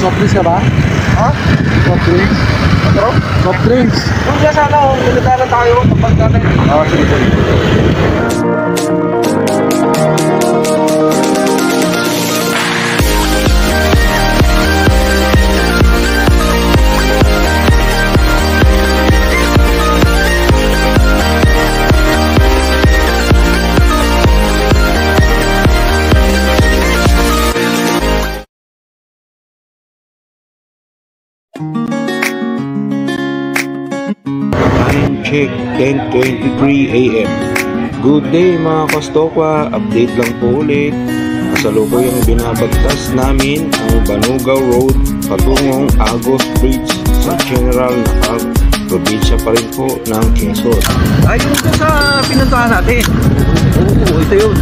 soft drinks ka ba? Ha? Soft drinks? Ano? Soft drinks. Kung siya sana, magdadala tayo kapag natin. Oo, sige, sige. Check 10:23 AM. Good day mga kastokwa, update lang po ulit. Kasalukuyang binabagtas namin ang Banugaw Road patungong Agos Bridge sa General Nakab, probinsya pa rin po ng Quezon. Ayun ko sa pinuntahan natin. Oo, ito yun.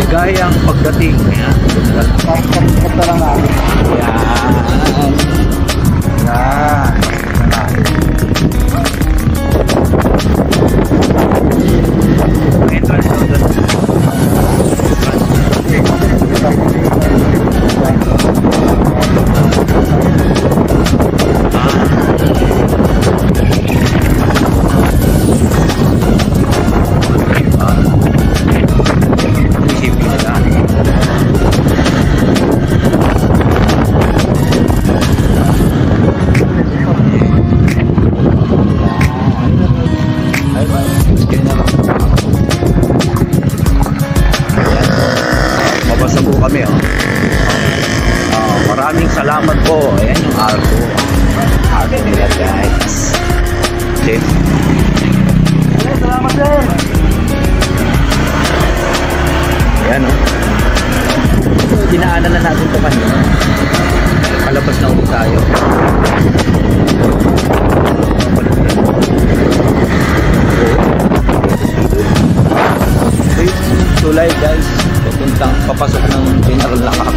Ligayang pagdating. Ayan. Pagkakita lang namin. Ayan. Ayan. Entrance daw doon. Mabasa po kami, oh. Maraming salamat po. Ayan yung arko. Arko nila, guys. Okay. Salamat sir. Ayan, oh. Dinaanan na natin ito kanina. Palabas na ulit tayo. Tulay, guys. Papuntang papasok ng General Nakab.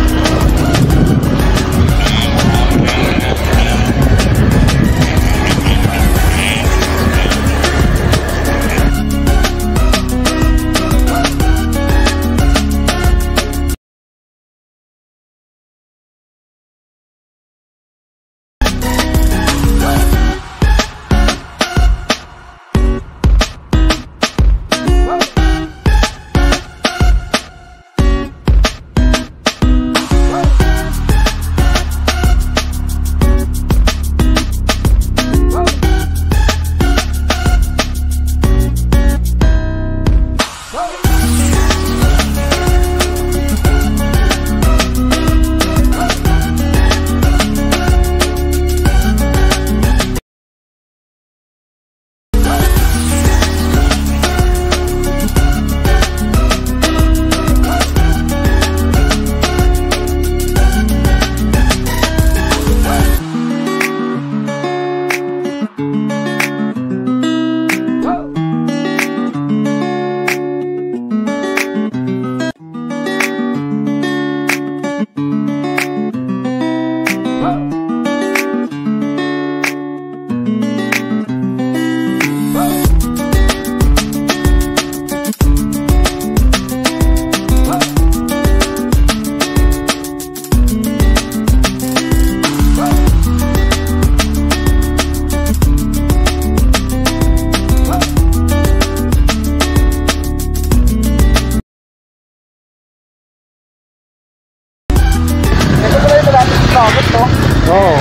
Oo.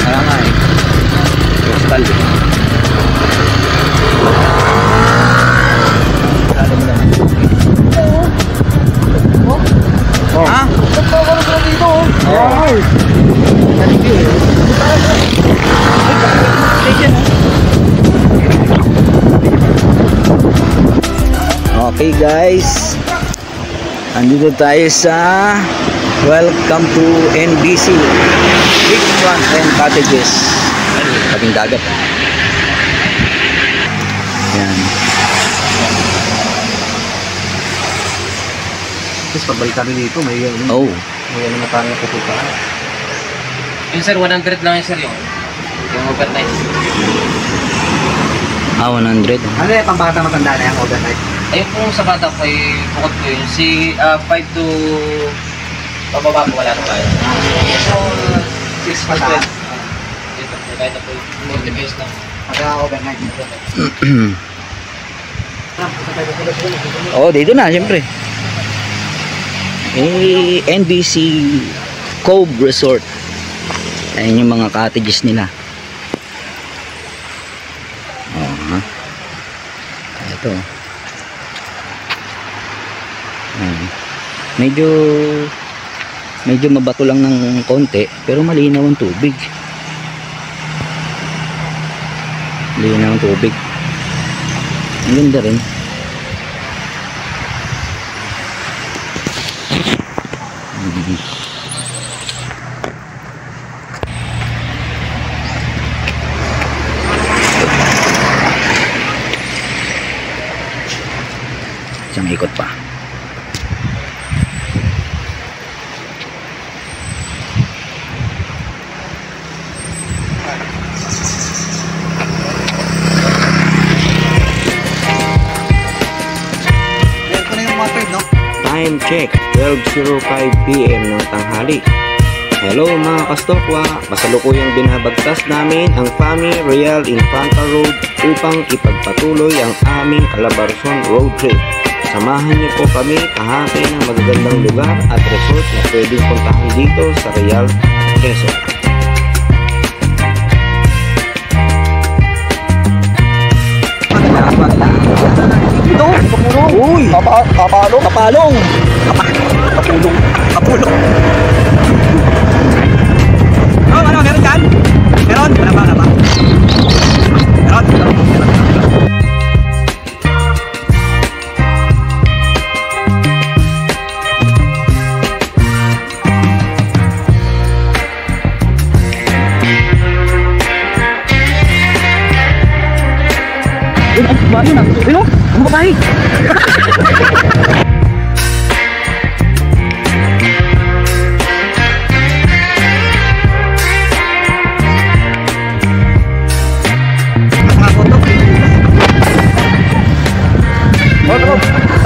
Kaya nga eh. Postal eh. Sali mo lang. Oh. Ha? Nagpapalog na dito. Ay. Naligi eh. Okay guys. Andito tayo sa welcome to NBC Beachfront and Cottages. Tabing dagat. Yan. Tapos pagbalik kami dito, may may ano na tayo pupuntahan. Yung sir, 100 lang yung sir yung overnight. 100. Ano yung pambata matanda na yung overnight? Ayun po sa bata po ay bukod po yun. Si 5 to pababa po wala na tayo. So, 6 pa taas. Ito po, kahit na po 40 pesos lang. Pagka-overnight. Oo, dito na, siyempre. NBC Cove Resort. Ayan yung mga cottages nila. Ito. Medyo mabato lang ng konti, pero malinaw ang tubig. Malinaw ang tubig. Ang ganda rin. Isang ikot pa. Time check, 12:05 PM ng tanghali. Hello mga kastokwa, kasalukuyang binabagtas namin ang Fami Real Infanta Road upang ipagpatuloy ang aming Calabarzon Road Trip. Samahan niyo po kami kahapin ng magagandang lugar at resort na pwedeng puntahan dito sa Real, Quezon. Ito, kapulong. Uy, kapalong. Kapulong. Oh, ano, meron dyan? Meron? Wala ba? Meron? Bayo na. Ayun, ang babae.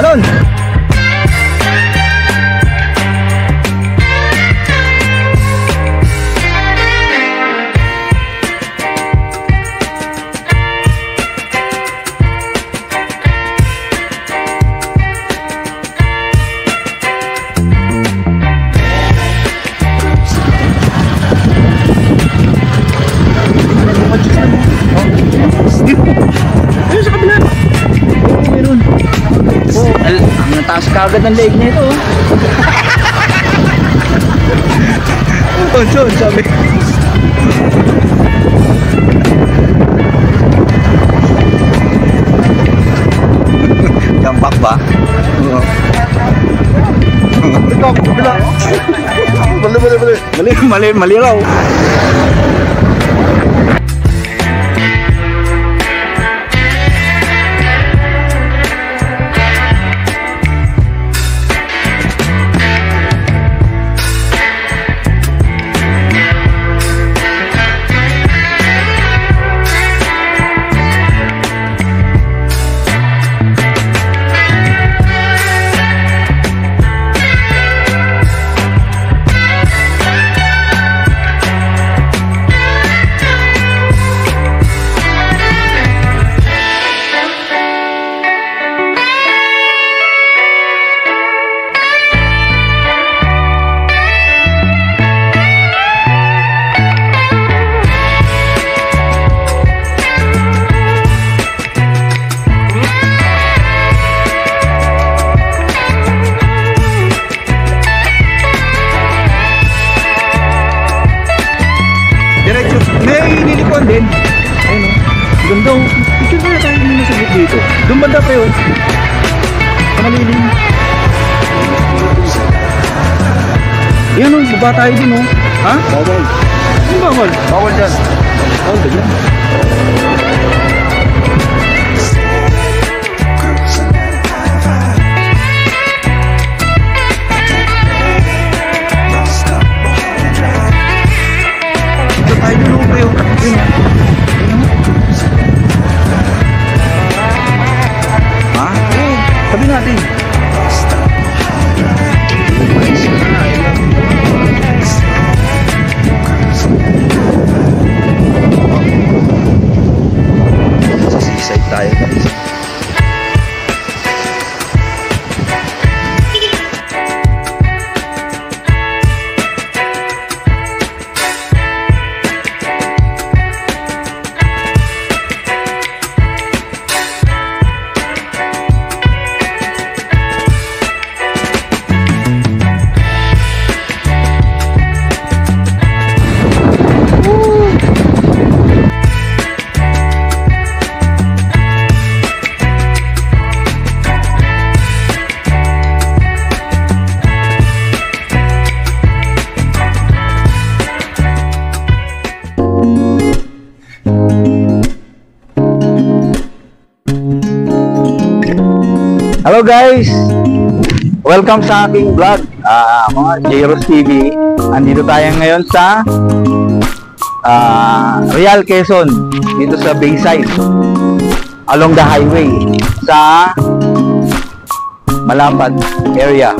Alon. Ang nataas ka agad ng leg nito. Oh, sabi. Jambak ba? Mali raw. din. Ayun o. Ganda o. Picture na tayo yung sagot dito. Doon banda pa yun. Malilim. Yan o. Baba tayo din o. Ha? Bawal. Ano bawal? Bawal dyan. Bawal dyan. Hello guys! Welcome sa aking vlog, mga Jairos TV. Andito tayo ngayon sa Real Quezon, dito sa Bayside, along the highway, sa Malapad area.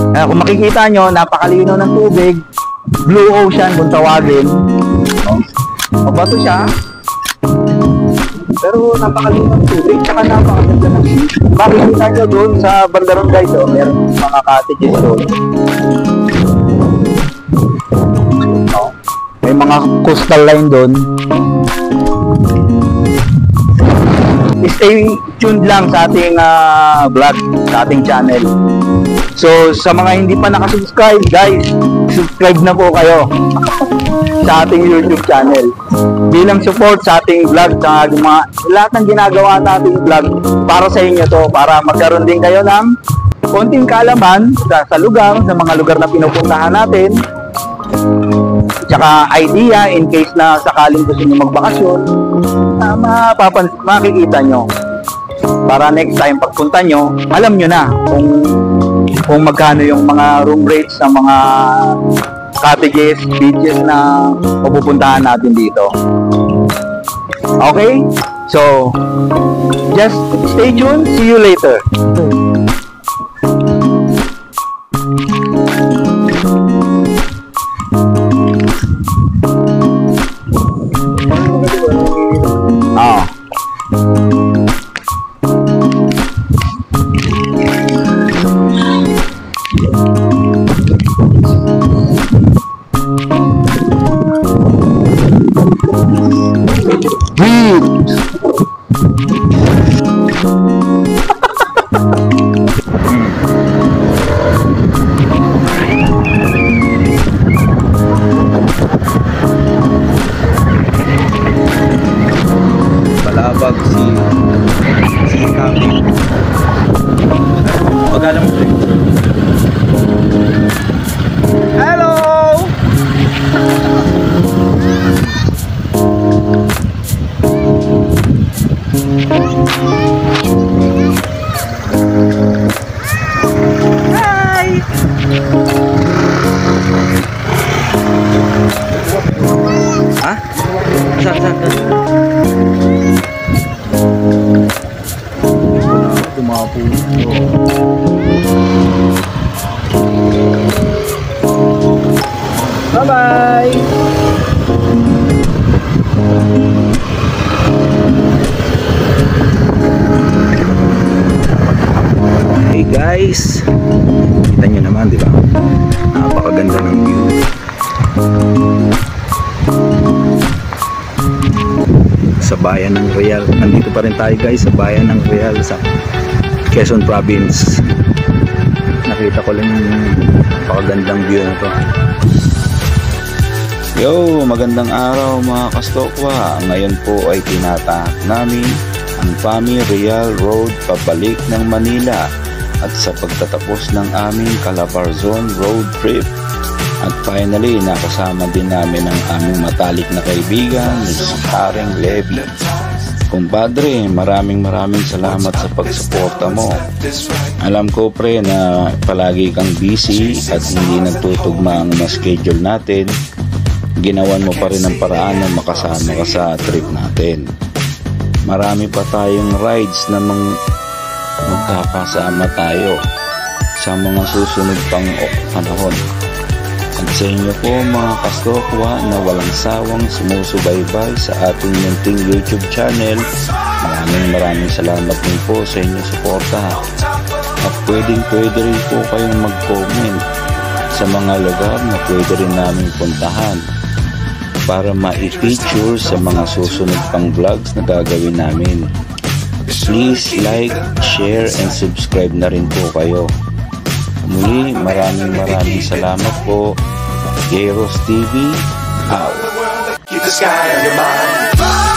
Kung makikita nyo, napakalino ng tubig, blue ocean kung tawagin. Mabato siya, pero napakalino ng tubig, tsaka napakaganda ng sea. Makikita nyo doon sa bandarong guys, meron mga cottages doon. May mga coastal line doon. Stay tuned lang sa ating vlog, sa ating channel. So, sa mga hindi pa nakasubscribe, guys, subscribe na po kayo sa ating YouTube channel. Bilang support sa ating vlog, sa lahat ng ginagawa nating vlog, para sa inyo to, para magkaroon din kayo ng konting kaalaman sa lugar, sa mga lugar na pinupuntahan natin. Tsaka idea in case na sakaling gusto nyo magbakasyon, makikita nyo. Para next time pagpunta nyo, alam nyo na kung magkano yung mga room rates ng mga cottages, beaches na pupuntahan natin dito. Okay? So, just stay tuned. See you later. Balabag si Kami. Pag-alam mo rin. Hello! Hi! Ha? Saan? Bye-bye! Hey guys! Kita nyo naman, di ba? Napakaganda ng view. Sa bayan ng Real. Nandito pa rin tayo guys sa bayan ng Real sa Quezon Province. Nakita ko lang yung napakagandang view na to. Yo, magandang araw mga kastokwa. Ngayon po ay tinatahak namin ang Fami Real Road pabalik ng Manila at sa pagtatapos ng aming Calabarzon Road Trip. At finally, nakasama din namin ang aming matalik na kaibigan, si Paring Levy. Kumpadre, maraming salamat sa pagsuporta mo. Alam ko pre na palagi kang busy at hindi nagtutugma ang schedule natin. Ginawan mo pa rin ang paraan na makasama ka sa trip natin. Marami pa tayong rides na magkakasama tayo sa mga susunod pang panahon. At sa inyo po mga kastokwa na walang sawang sumusubaybay sa ating munting YouTube channel, maraming salamat din po sa inyong suporta. At pwede rin po kayong mag-comment sa mga lugar na pwede rin namin puntahan para ma-feature sa mga susunod pang vlogs na gagawin namin. Please like, share, and subscribe na rin po kayo. Muli, maraming salamat po. Jairos TV, out. Keep the sky on your mind.